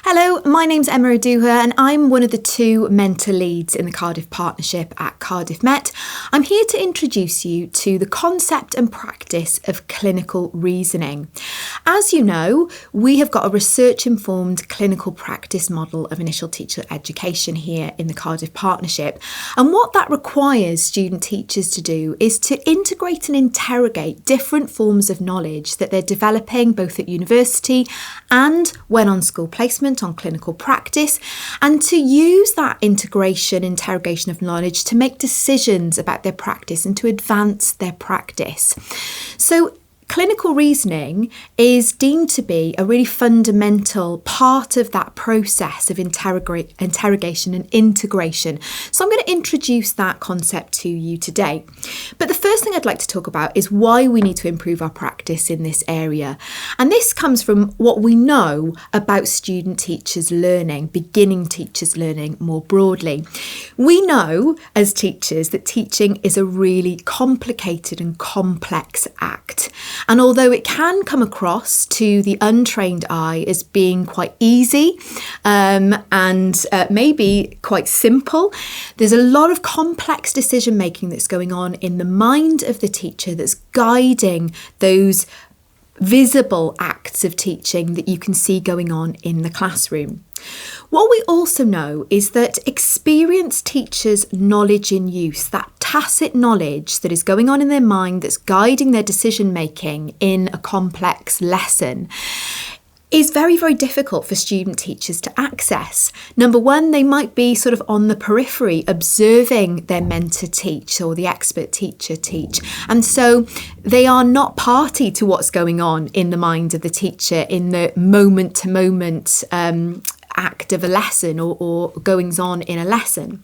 Hello, my name's Emma Oduha and I'm one of the two mentor leads in the Cardiff Partnership at Cardiff Met. I'm here to introduce you to the concept and practice of clinical reasoning. As you know, we have got a research-informed clinical practice model of initial teacher education here in the Cardiff Partnership. And what that requires student teachers to do is to integrate and interrogate different forms of knowledge that they're developing both at university and when on school placement on clinical practice, and to use that interrogation of knowledge to make decisions about their practice and to advance their practice. So clinical reasoning is deemed to be a really fundamental part of that process of interrogation and integration. So I'm going to introduce that concept to you today. But the first thing I'd like to talk about is why we need to improve our practice in this area. And this comes from what we know about student teachers learning, beginning teachers learning more broadly. We know as teachers that teaching is a really complicated and complex act. And although it can come across to the untrained eye as being quite easy and maybe quite simple, there's a lot of complex decision making that's going on in the mind of the teacher that's guiding those visible acts of teaching that you can see going on in the classroom. What we also know is that experienced teachers' knowledge in use, that tacit knowledge that is going on in their mind that's guiding their decision making in a complex lesson, is very, very difficult for student teachers to access. Number one, they might be sort of on the periphery observing their mentor teach or the expert teacher teach. And so they are not party to what's going on in the mind of the teacher in the moment-to-moment act of a lesson or goings on in a lesson.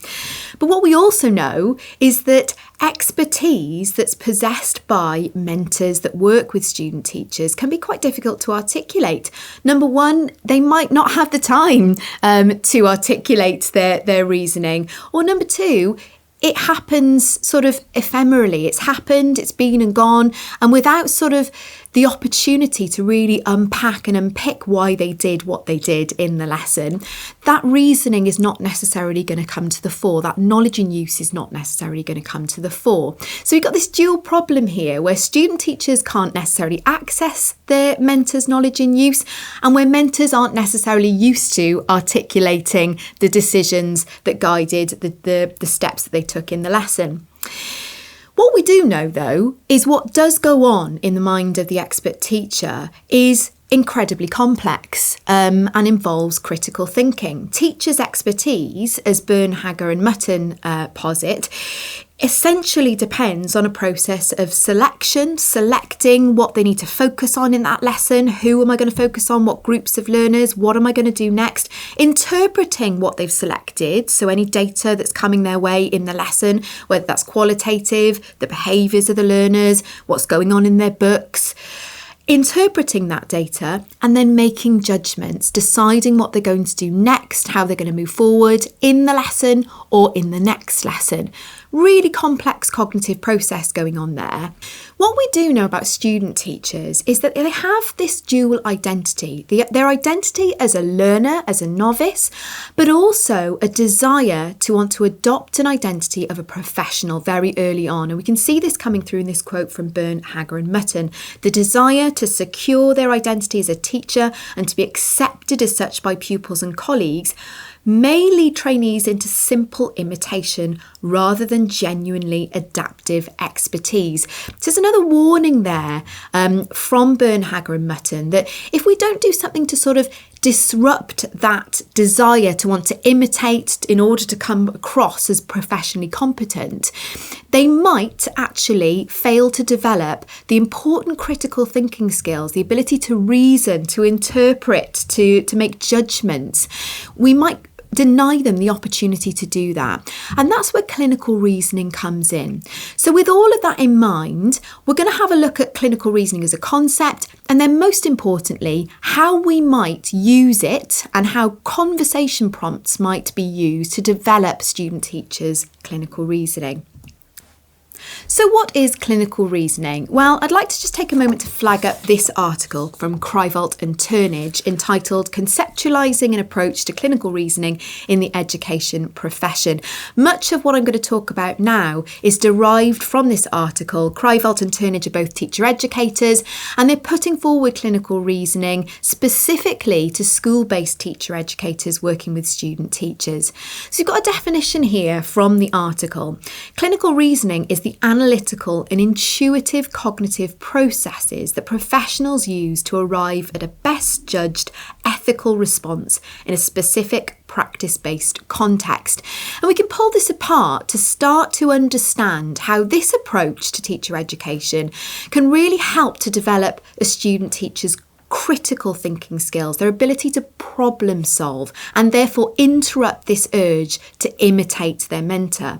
But what we also know is that expertise that's possessed by mentors that work with student teachers can be quite difficult to articulate. Number one, they might not have the time to articulate their reasoning. Or number two, it happens sort of ephemerally. It's happened, it's been and gone, and without sort of the opportunity to really unpack and unpick why they did what they did in the lesson, that reasoning is not necessarily going to come to the fore. That knowledge in use is not necessarily going to come to the fore. So we've got this dual problem here where student teachers can't necessarily access their mentors' knowledge in use, and where mentors aren't necessarily used to articulating the decisions that guided the steps that they took in the lesson. What we do know, though, is what does go on in the mind of the expert teacher is incredibly complex and involves critical thinking. Teachers' expertise, as Bernhager and Mutton posit, essentially depends on a process of selecting what they need to focus on in that lesson. Who am I going to focus on? What groups of learners? What am I going to do next? Interpreting what they've selected, so any data that's coming their way in the lesson, whether that's qualitative, the behaviours of the learners, what's going on in their books. Interpreting that data and then making judgments, deciding what they're going to do next, how they're going to move forward in the lesson or in the next lesson. Really complex cognitive process going on there. What we do know about student teachers is that they have this dual identity, their identity as a learner, as a novice, but also a desire to want to adopt an identity of a professional very early on. And we can see this coming through in this quote from Bernhager and Mutton, the desire to secure their identity as a teacher and to be accepted as such by pupils and colleagues may lead trainees into simple imitation rather than genuinely adaptive expertise. So there's another warning there from Bernhager and Mutton that if we don't do something to sort of disrupt that desire to want to imitate in order to come across as professionally competent, they might actually fail to develop the important critical thinking skills, the ability to reason, to interpret, to make judgments. We might deny them the opportunity to do that. And that's where clinical reasoning comes in. So with all of that in mind, we're going to have a look at clinical reasoning as a concept, and then most importantly, how we might use it and how conversation prompts might be used to develop student teachers' clinical reasoning. So what is clinical reasoning? Well, I'd like to just take a moment to flag up this article from Krivalt and Turnage entitled Conceptualising an Approach to Clinical Reasoning in the Education Profession. Much of what I'm going to talk about now is derived from this article. Krivalt and Turnage are both teacher educators, and they're putting forward clinical reasoning specifically to school-based teacher educators working with student teachers. So you've got a definition here from the article. Clinical reasoning is the analytical and intuitive cognitive processes that professionals use to arrive at a best judged ethical response in a specific practice-based context. And we can pull this apart to start to understand how this approach to teacher education can really help to develop a student teacher's critical thinking skills, their ability to problem solve, and therefore interrupt this urge to imitate their mentor.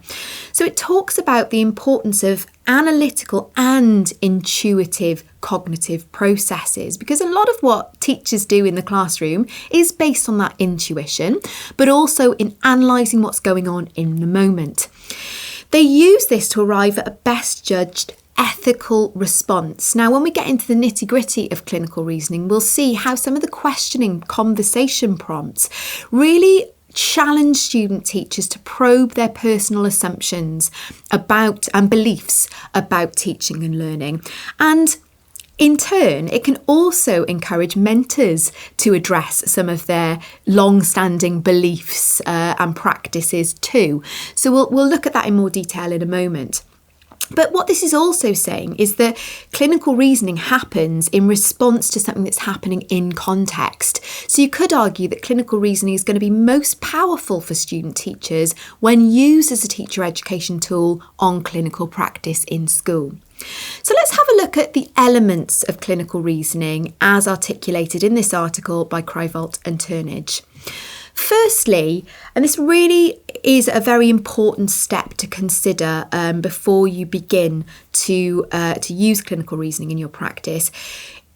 So it talks about the importance of analytical and intuitive cognitive processes, because a lot of what teachers do in the classroom is based on that intuition, but also in analysing what's going on in the moment. They use this to arrive at a best judged ethical response. Now, when we get into the nitty-gritty of clinical reasoning, we'll see how some of the questioning conversation prompts really challenge student teachers to probe their personal assumptions about and beliefs about teaching and learning. And in turn, it can also encourage mentors to address some of their long-standing beliefs and practices too. So we'll look at that in more detail in a moment. But what this is also saying is that clinical reasoning happens in response to something that's happening in context. So you could argue that clinical reasoning is going to be most powerful for student teachers when used as a teacher education tool on clinical practice in school. So let's have a look at the elements of clinical reasoning as articulated in this article by Krivalt and Turnage. Firstly, and this really is a very important step to consider before you begin to use clinical reasoning in your practice,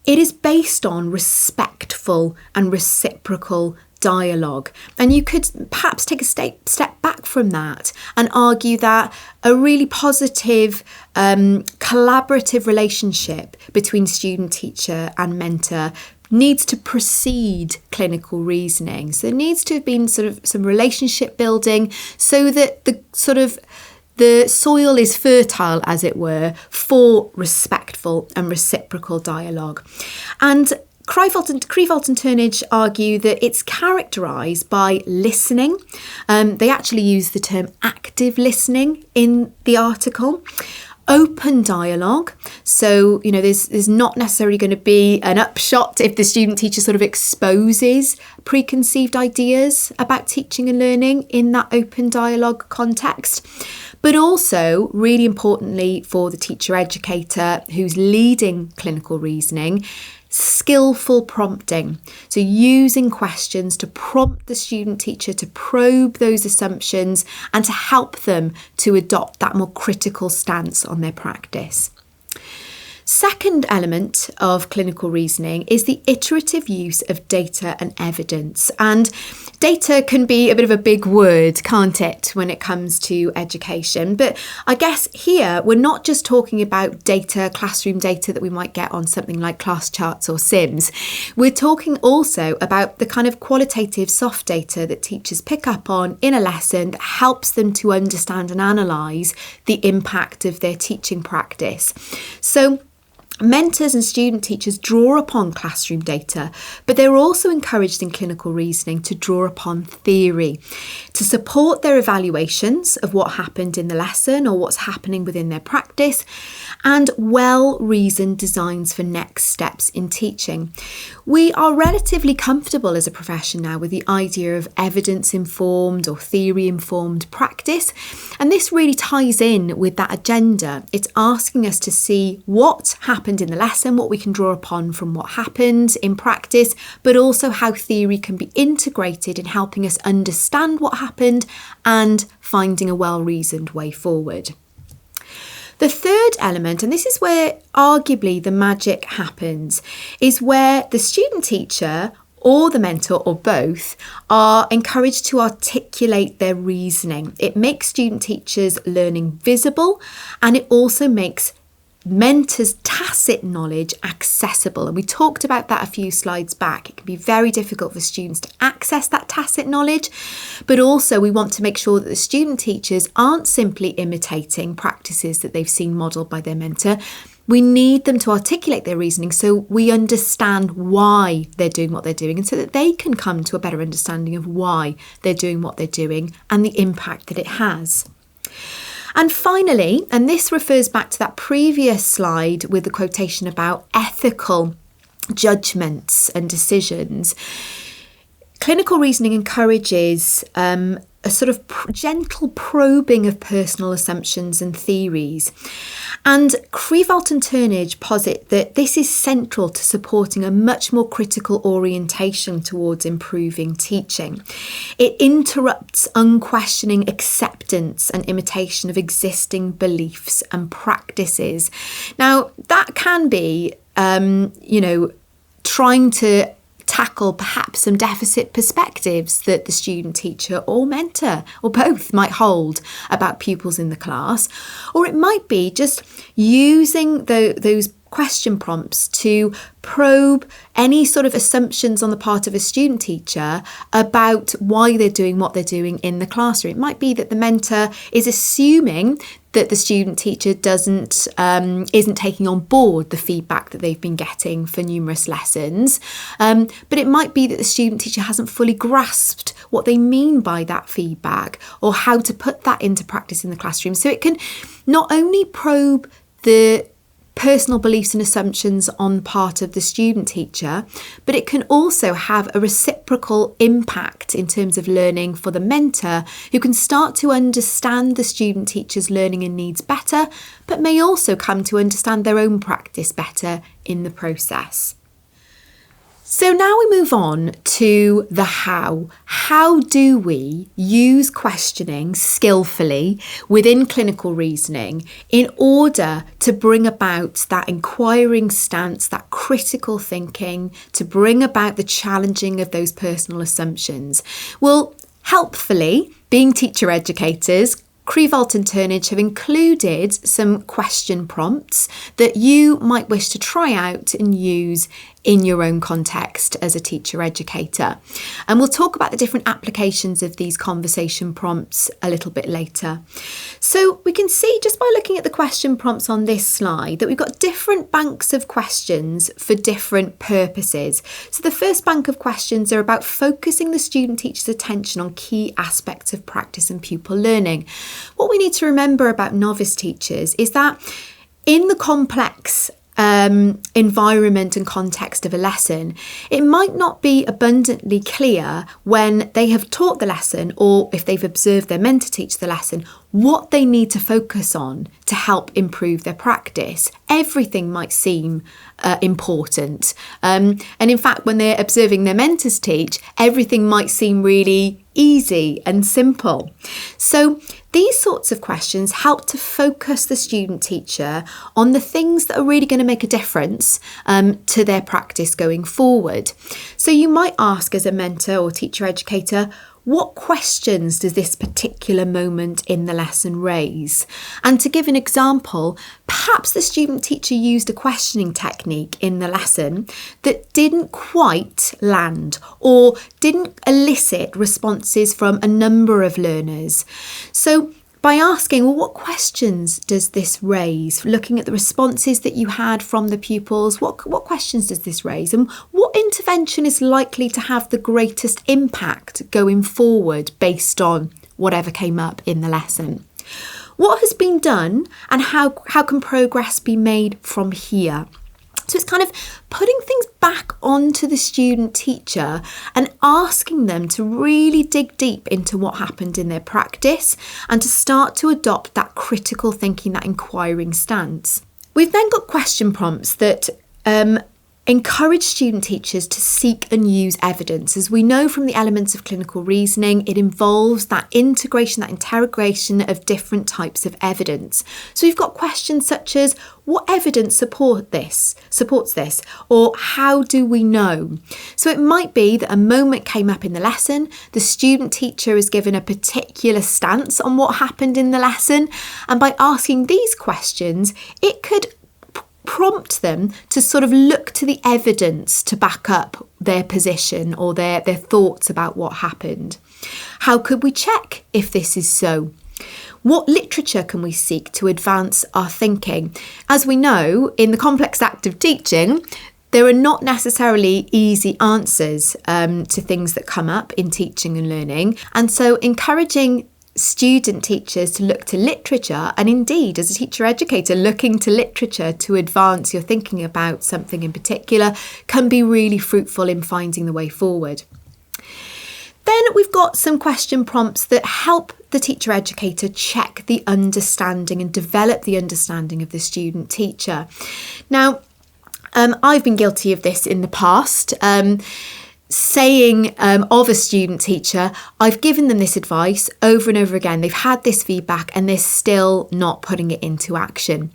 it is based on respectful and reciprocal dialogue. And you could perhaps take a step back from that and argue that a really positive, collaborative relationship between student, teacher and mentor needs to precede clinical reasoning. So there needs to have been sort of some relationship building so that the soil is fertile, as it were, for respectful and reciprocal dialogue. And Krivalt and Turnage argue that it's characterised by listening. They actually use the term active listening in the article. Open dialogue. So, there's not necessarily going to be an upshot if the student teacher sort of exposes preconceived ideas about teaching and learning in that open dialogue context. But also, really importantly for the teacher educator who's leading clinical reasoning, skillful prompting. So using questions to prompt the student teacher to probe those assumptions and to help them to adopt that more critical stance on their practice. Second element of clinical reasoning is the iterative use of data and evidence. And data can be a bit of a big word, can't it, when it comes to education? But I guess here we're not just talking about data, classroom data that we might get on something like class charts or Sims. We're talking also about the kind of qualitative soft data that teachers pick up on in a lesson that helps them to understand and analyse the impact of their teaching practice. So mentors and student teachers draw upon classroom data, but they're also encouraged in clinical reasoning to draw upon theory to support their evaluations of what happened in the lesson or what's happening within their practice, and well-reasoned designs for next steps in teaching. We are relatively comfortable as a profession now with the idea of evidence-informed or theory-informed practice, and this really ties in with that agenda. It's asking us to see what happened in the lesson, what we can draw upon from what happened in practice, but also how theory can be integrated in helping us understand what happened and finding a well-reasoned way forward. The third element, and this is where arguably the magic happens, is where the student teacher or the mentor or both are encouraged to articulate their reasoning. It makes student teachers' learning visible, and it also makes mentors' tacit knowledge accessible. And we talked about that a few slides back. It can be very difficult for students to access that tacit knowledge, but also we want to make sure that the student teachers aren't simply imitating practices that they've seen modelled by their mentor. We need them to articulate their reasoning so we understand why they're doing what they're doing, and so that they can come to a better understanding of why they're doing what they're doing and the impact that it has. And finally, and this refers back to that previous slide with the quotation about ethical judgments and decisions, clinical reasoning encourages a sort of gentle probing of personal assumptions and theories. And Krivalt and Turnage posit that this is central to supporting a much more critical orientation towards improving teaching. It interrupts unquestioning acceptance and imitation of existing beliefs and practices. Now, that can be, trying to tackle perhaps some deficit perspectives that the student teacher or mentor or both might hold about pupils in the class, or it might be just using those question prompts to probe any sort of assumptions on the part of a student teacher about why they're doing what they're doing in the classroom. It might be that the mentor is assuming that the student teacher isn't taking on board the feedback that they've been getting for numerous lessons, but it might be that the student teacher hasn't fully grasped what they mean by that feedback or how to put that into practice in the classroom. So it can not only probe the personal beliefs and assumptions on the part of the student teacher, but it can also have a reciprocal impact in terms of learning for the mentor, who can start to understand the student teacher's learning and needs better, but may also come to understand their own practice better in the process. So now we move on to the how. How do we use questioning skillfully within clinical reasoning in order to bring about that inquiring stance, that critical thinking, to bring about the challenging of those personal assumptions? Well, helpfully, being teacher educators, Krivalt and Turnage have included some question prompts that you might wish to try out and use in your own context as a teacher educator. And we'll talk about the different applications of these conversation prompts a little bit later. So we can see just by looking at the question prompts on this slide that we've got different banks of questions for different purposes. So the first bank of questions are about focusing the student teacher's attention on key aspects of practice and pupil learning. What we need to remember about novice teachers is that in the complex environment and context of a lesson, it might not be abundantly clear when they have taught the lesson, or if they've observed their mentor teach the lesson, what they need to focus on to help improve their practice. Everything might seem important. And in fact, when they're observing their mentors teach, everything might seem really easy and simple. So these sorts of questions help to focus the student teacher on the things that are really going to make a difference to their practice going forward. So you might ask as a mentor or teacher educator, what questions does this particular moment in the lesson raise? And to give an example, perhaps the student teacher used a questioning technique in the lesson that didn't quite land or didn't elicit responses from a number of learners. So by asking, well, what questions does this raise? Looking at the responses that you had from the pupils, what questions does this raise? And what intervention is likely to have the greatest impact going forward based on whatever came up in the lesson? What has been done and how can progress be made from here? So it's kind of putting things back onto the student teacher and asking them to really dig deep into what happened in their practice and to start to adopt that critical thinking, that inquiring stance. We've then got question prompts that Encourage student teachers to seek and use evidence. As we know from the elements of clinical reasoning, it involves that integration, that interrogation of different types of evidence. So we've got questions such as, what evidence supports this? Or how do we know? So it might be that a moment came up in the lesson, the student teacher is given a particular stance on what happened in the lesson, and by asking these questions, it could prompt them to sort of look to the evidence to back up their position or their thoughts about what happened. How could we check if this is so? What literature can we seek to advance our thinking? As we know, in the complex act of teaching, there are not necessarily easy answers to things that come up in teaching and learning. And so encouraging student teachers to look to literature, and indeed as a teacher educator looking to literature to advance your thinking about something in particular, can be really fruitful in finding the way forward. Then we've got some question prompts that help the teacher educator check the understanding and develop the understanding of the student teacher. Now, I've been guilty of this in the past. Saying of a student teacher, I've given them this advice over and over again. They've had this feedback and they're still not putting it into action.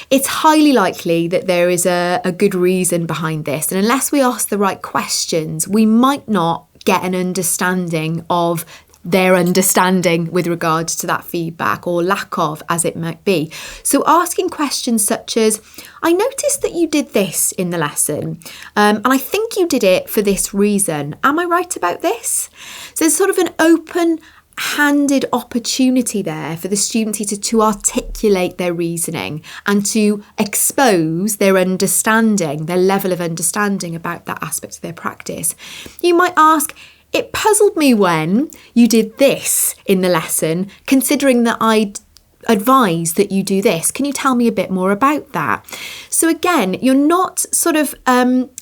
It's highly likely that there is a good reason behind this. And unless we ask the right questions, we might not get an understanding of their understanding with regards to that feedback, or lack of, as it might be. So asking questions such as, I noticed that you did this in the lesson, and I think you did it for this reason. Am I right about this? So there's sort of an open-handed opportunity there for the student teacher to articulate their reasoning and to expose their understanding, their level of understanding about that aspect of their practice. You might ask, it puzzled me when you did this in the lesson, considering that I'd advise that you do this. Can you tell me a bit more about that? So again, you're not sort of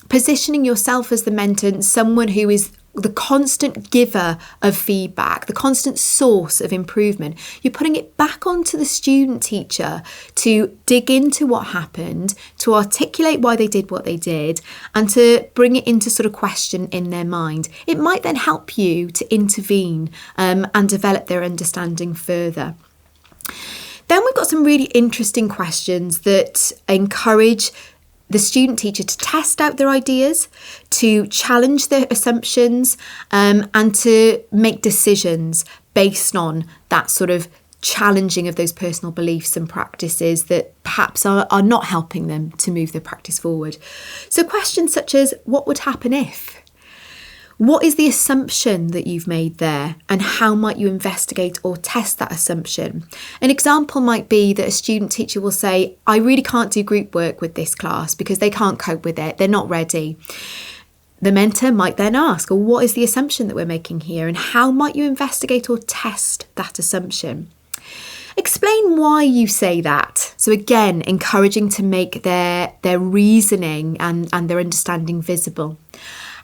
positioning yourself as the mentor and someone who is the constant giver of feedback, the constant source of improvement. You're putting it back onto the student teacher to dig into what happened, to articulate why they did what they did, and to bring it into sort of question in their mind. It might then help you to intervene and develop their understanding further. Then we've got some really interesting questions that encourage the student teacher to test out their ideas, to challenge their assumptions, and to make decisions based on that sort of challenging of those personal beliefs and practices that perhaps are not helping them to move their practice forward. So questions such as, what would happen if? What is the assumption that you've made there, and how might you investigate or test that assumption? An example might be that a student teacher will say, I really can't do group work with this class because they can't cope with it, they're not ready. The mentor might then ask, well, what is the assumption that we're making here, and how might you investigate or test that assumption? Explain why you say that. So again, encouraging to make their reasoning and their understanding visible.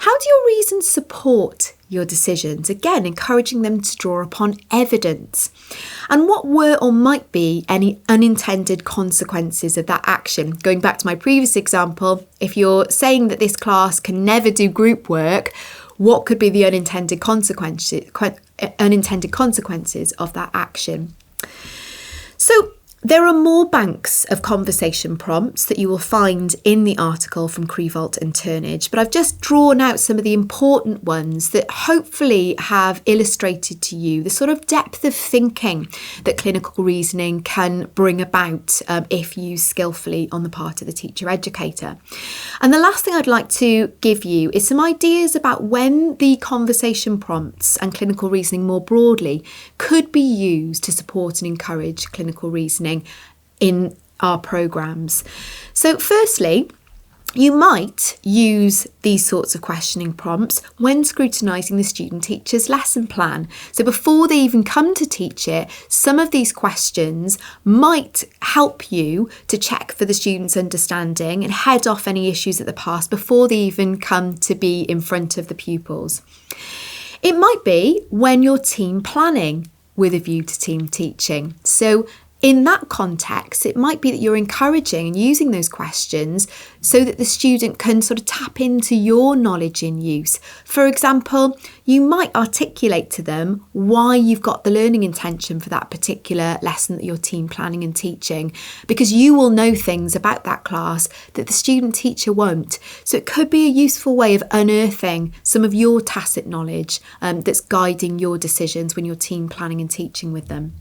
How do your reasons support your decisions? Again, encouraging them to draw upon evidence. And what were or might be any unintended consequences of that action? Going back to my previous example, if you're saying that this class can never do group work, what could be the unintended consequences of that action? So there are more banks of conversation prompts that you will find in the article from Krievold and Turnage, but I've just drawn out some of the important ones that hopefully have illustrated to you the sort of depth of thinking that clinical reasoning can bring about if used skillfully on the part of the teacher educator. And the last thing I'd like to give you is some ideas about when the conversation prompts and clinical reasoning more broadly could be used to support and encourage clinical reasoning in our programmes. So firstly, you might use these sorts of questioning prompts when scrutinising the student teacher's lesson plan. So before they even come to teach it, some of these questions might help you to check for the student's understanding and head off any issues at the past before they even come to be in front of the pupils. It might be when you're team planning with a view to team teaching. So in that context, it might be that you're encouraging and using those questions so that the student can sort of tap into your knowledge in use. For example, you might articulate to them why you've got the learning intention for that particular lesson that you're team planning and teaching, because you will know things about that class that the student teacher won't. So it could be a useful way of unearthing some of your tacit knowledge that's guiding your decisions when you're team planning and teaching with them.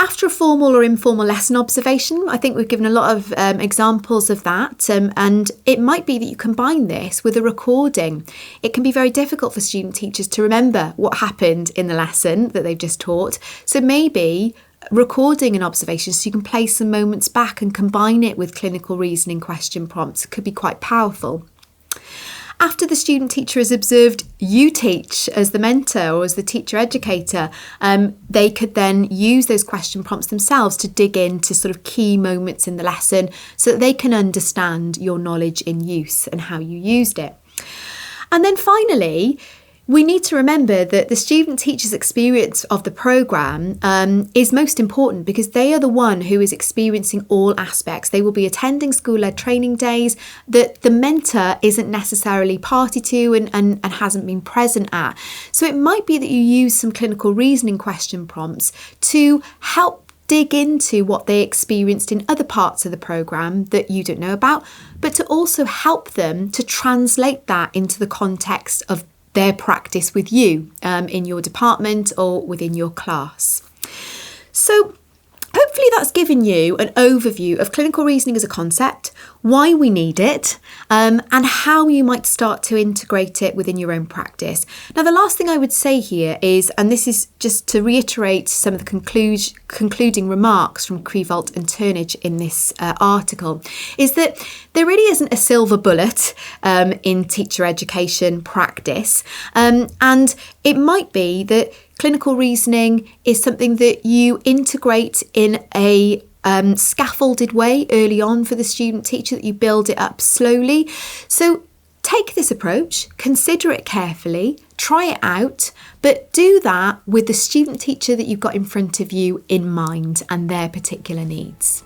After a formal or informal lesson observation, I think we've given a lot of examples of that, and it might be that you combine this with a recording. It can be very difficult for student teachers to remember what happened in the lesson that they've just taught. So maybe recording an observation so you can play some moments back and combine it with clinical reasoning question prompts could be quite powerful. After the student teacher has observed you teach as the mentor or as the teacher educator, they could then use those question prompts themselves to dig into sort of key moments in the lesson so that they can understand your knowledge in use and how you used it. And then finally, we need to remember that the student teacher's experience of the programme is most important because they are the one who is experiencing all aspects. They will be attending school-led training days that the mentor isn't necessarily party to and hasn't been present at. So it might be that you use some clinical reasoning question prompts to help dig into what they experienced in other parts of the programme that you don't know about, but to also help them to translate that into the context of their practice with you in your department or within your class. So hopefully that's given you an overview of clinical reasoning as a concept, why we need it, and how you might start to integrate it within your own practice. Now, the last thing I would say here is, and this is just to reiterate some of the concluding remarks from Krievold and Turnage in this article, is that there really isn't a silver bullet in teacher education practice, and it might be that clinical reasoning is something that you integrate in a scaffolded way early on for the student teacher, that you build it up slowly. So take this approach, consider it carefully, try it out, but do that with the student teacher that you've got in front of you in mind and their particular needs.